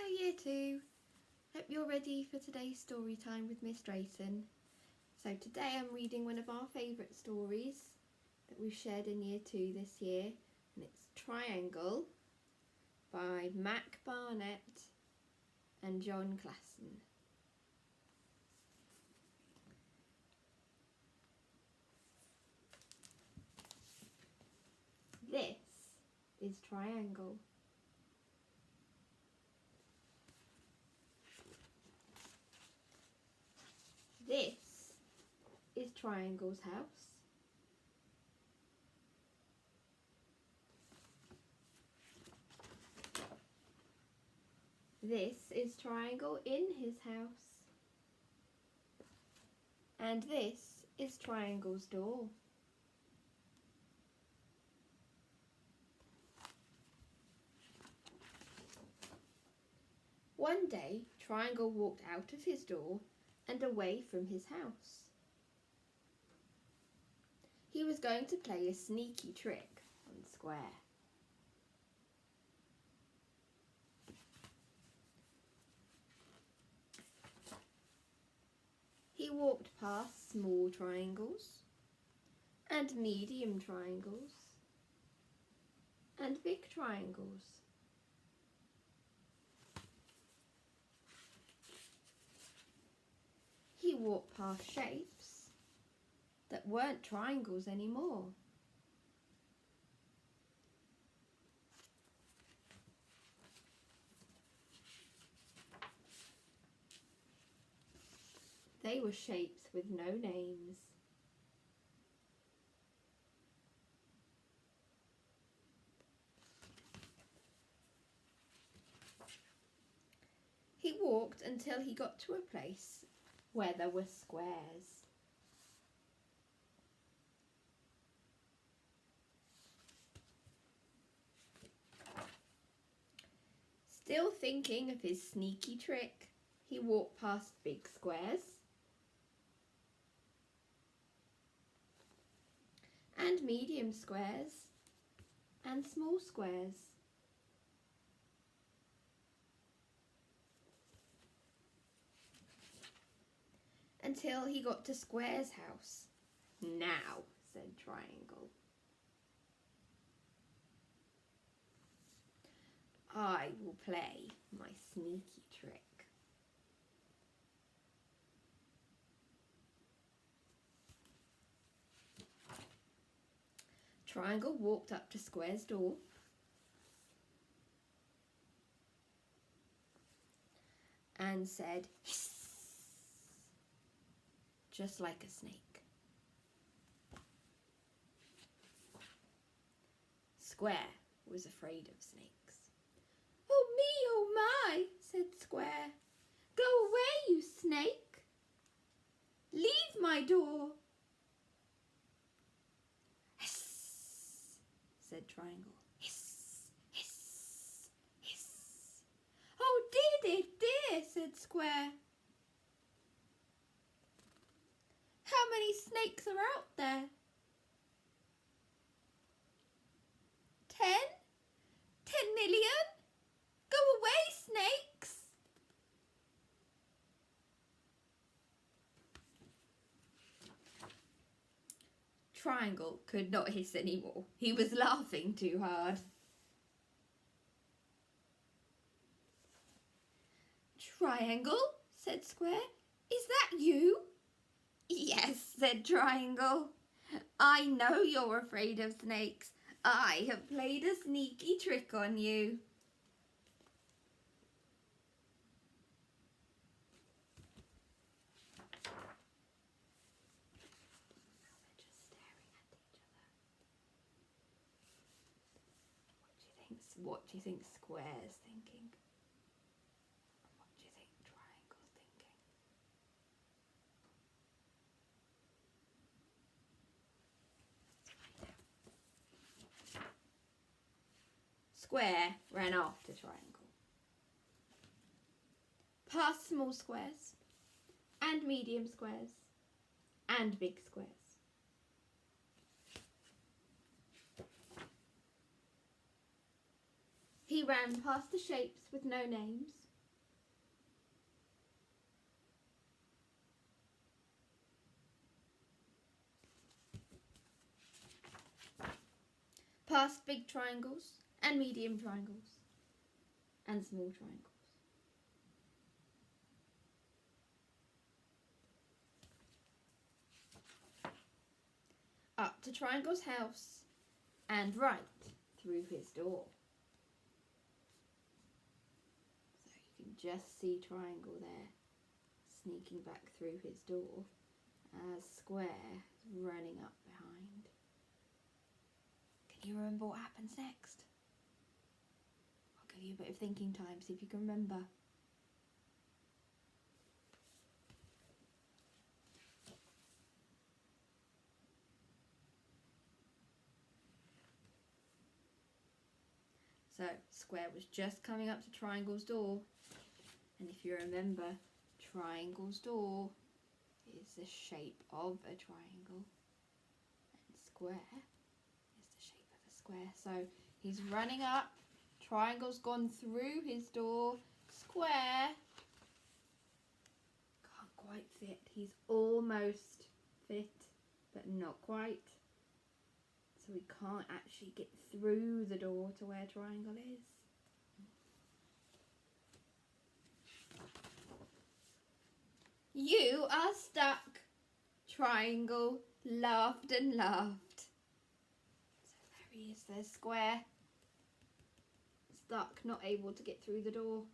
Hello Year 2, hope you're ready for today's story time with Miss Drayton. So today I'm reading one of our favourite stories that we've shared in Year 2 this year, and it's Triangle by Mac Barnett and John Klassen. This is Triangle. This is Triangle's house. This is Triangle in his house. And this is Triangle's door. One day, Triangle walked out of his door and away from his house. He was going to play a sneaky trick on Square. He walked past small triangles and medium triangles and big triangles. He walked past shapes that weren't triangles anymore. They were shapes with no names. He walked until he got to a place where there were squares. Still thinking of his sneaky trick, he walked past big squares and medium squares and small squares. Until he got to Square's house. "Now," said Triangle, "I will play my sneaky trick." Triangle walked up to Square's door and said, "Hiss," just like a snake. Square was afraid of snakes. "Oh me, oh my," said Square. "Go away, you snake. Leave my door." "Hiss," said Triangle. "Hiss, hiss, hiss." "Oh dear, dear, dear," said Square. "How many snakes are out there?" 10? 10 million? Go away, snakes! Triangle could not hiss anymore. He was laughing too hard. "Triangle," said Square, "is that you?" "Yes," said Triangle. "I know you're afraid of snakes. I have played a sneaky trick on you." What do you think Square's thinking? What do you think Triangle's thinking? Square ran after Triangle, past small squares and medium squares and big squares. He ran past the shapes with no names past big triangles and medium triangles and small triangles. Up to Triangle's house and right through his door. So you can just see Triangle there sneaking back through his door as Square is running up behind. Can you remember what happens next? I'll give you a bit of thinking time, see if you can remember. So Square was just coming up to Triangle's door, and if you remember, Triangle's door is the shape of a triangle, and Square is the shape of a square. So he's running up, Triangle's gone through his door, Square can't quite fit. He's almost fit, but not quite. So we can't actually get through the door to where Triangle is. You are stuck. Triangle laughed and laughed. So there he is, there's Square. Stuck, not able to get through the door.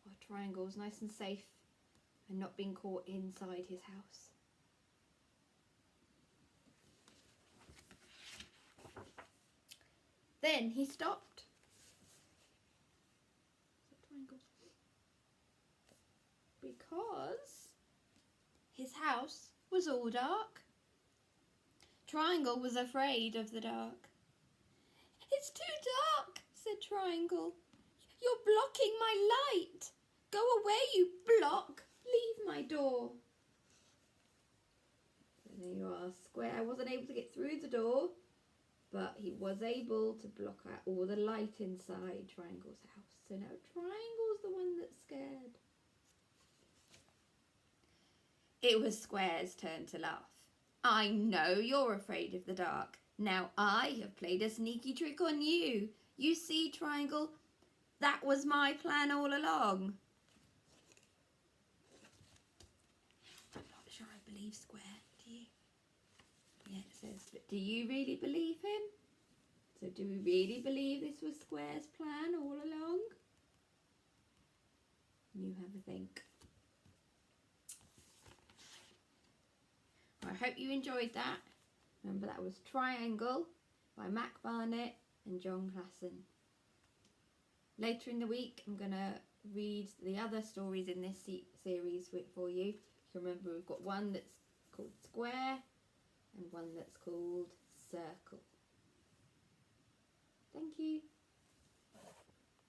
While Triangle's nice and safe and not being caught inside his house. Then he stopped. Because his house was all dark. Triangle was afraid of the dark. "It's too dark," said Triangle. "You're blocking my light. Go away, you block. Leave my door." So there you are. Square wasn't able to get through the door, but he was able to block out all the light inside Triangle's house. So now Triangle's the one that's scared. It was Square's turn to laugh. "I know you're afraid of the dark. Now I have played a sneaky trick on you. You see, Triangle, that was my plan all along." I'm not sure I believe Square, do you? Yeah, it says, but do you really believe him? So do we really believe this was Square's plan all along? You have a think. I hope you enjoyed that. Remember, that was Triangle by Mac Barnett and John Klassen. Later in the week, I'm going to read the other stories in this series for you. You can remember we've got one that's called Square and one that's called Circle. Thank you.